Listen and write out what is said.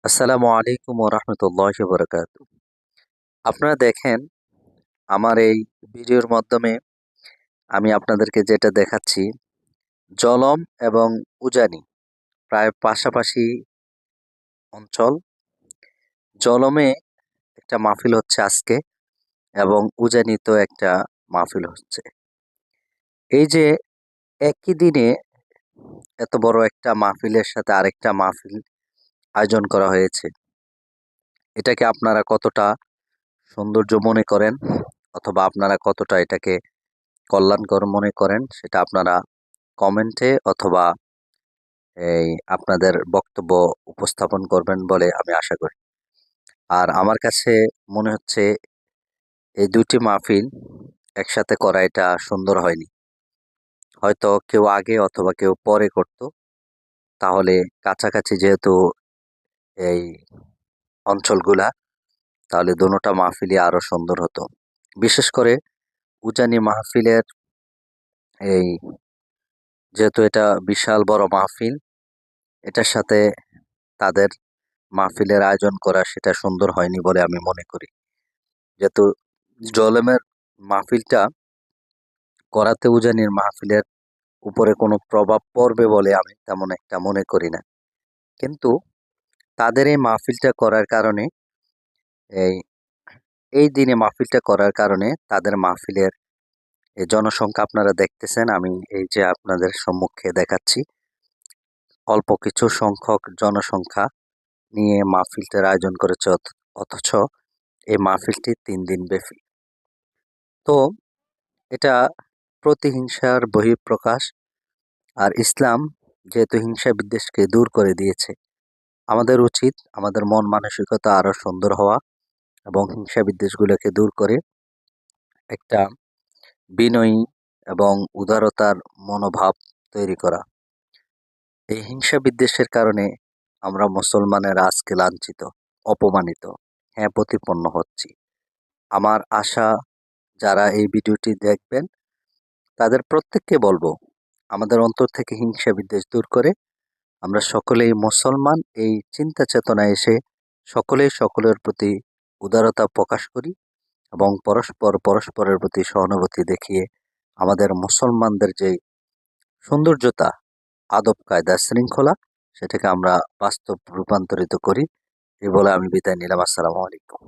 আসসালামু আলাইকুম ওয়া রাহমাতুল্লাহি ওয়া বারাকাতুহু। আপনারা দেখেন আমার এই ভিডিওর মাধ্যমে আমি আপনাদেরকে যেটা দেখাচ্ছি, জলম এবং উজানি প্রায় পাশাপাশি অঞ্চল। জলমে একটা মাহফিল হচ্ছে আজকে এবং উজানিতেও একটা মাহফিল হচ্ছে। এই যে একই দিনে এত বড় একটা মাহফিলের সাথে আরেকটা মাহফিল আয়োজন করা হয়েছে। এটাকে আপনারা কতটা সৌন্দর্য মনে করেন অথবা আপনারা কতটা এটাকে কল্যাণকর মনে করেন সেটা আপনারা কমেন্টে অথবা আপনাদের বক্তব্য উপস্থাপন করবেন বলে আমি আশা করি। আর আমার কাছে মনে হচ্ছে এই ২ টি মাহফিল একসাথে করা এটা সুন্দর হয়নি। হয়তো কেউ আগে অথবা কেউ পরে করত। তাহলে কাছাকাছি যেহেতু এই অঞ্চলগুলা, তাহলে দোনোটা মাহফিলই আরো সুন্দর হতো। বিশেষ করে উজানি মাহফিলের এই যেহেতু এটা বিশাল বড় মাহফিল, এটার সাথে তাদের মাহফিলের আয়োজন করা সেটা সুন্দর হয়নি বলে আমি মনে করি। যেহেতু জলেমের মাহফিলটা করাতে উজানির মাহফিলের উপরে কোনো প্রভাব পড়বে বলে আমি তেমন একটা মনে করি না। কিন্তু তাদের এই মাহফিলটা করার কারণে এই এই দিনে মাহফিলটা করার কারণে তাদের মাহফিলের এই জনসংখ্যা আপনারা দেখতেছেন, আমি এই যে আপনাদের সম্মুখে দেখাচ্ছি। অল্প কিছু সংখ্যক জনসংখ্যা নিয়ে মাহফিলটার আয়োজন করেছে অথচ এই মাহফিলটি ৩ দিন ব্যাপী। তো এটা প্রতিহিংসার বহিঃপ্রকাশ। আর ইসলাম যেহেতু হিংসা বিদ্বেষকে দূর করে দিয়েছে, আমাদের উচিত আমাদের মন মানসিকতা আরো সুন্দর হওয়া এবং হিংসা বিদ্বেষগুলোকে দূর করে একটা বিনয়ী এবং উদারতার মনোভাব তৈরি করা। এই হিংসা বিদ্বেষের কারণে আমরা মুসলমানেরা আজকে লাঞ্ছিত, অপমানিত, হ্যাঁ প্রতিপন্ন হচ্ছি। আমার আশা যারা এই ভিডিওটি দেখবেন তাদের প্রত্যেককে বলবো আমাদের অন্তর থেকে হিংসা বিদ্বেষ দূর করে আমরা সকলেই মুসলমান এই চিন্তা চেতনায় এসে সকলেই সকলের প্রতি উদারতা প্রকাশ করি এবং পরস্পরের প্রতি সহানুভূতি দেখিয়ে আমাদের মুসলমানদের যে সৌন্দর্যতা, আদব কায়দা, শৃঙ্খলা সেটাকে আমরা বাস্তব রূপান্তরিত করি। এই বলে আমি বিদায় নিলাম। আসসালামু আলাইকুম।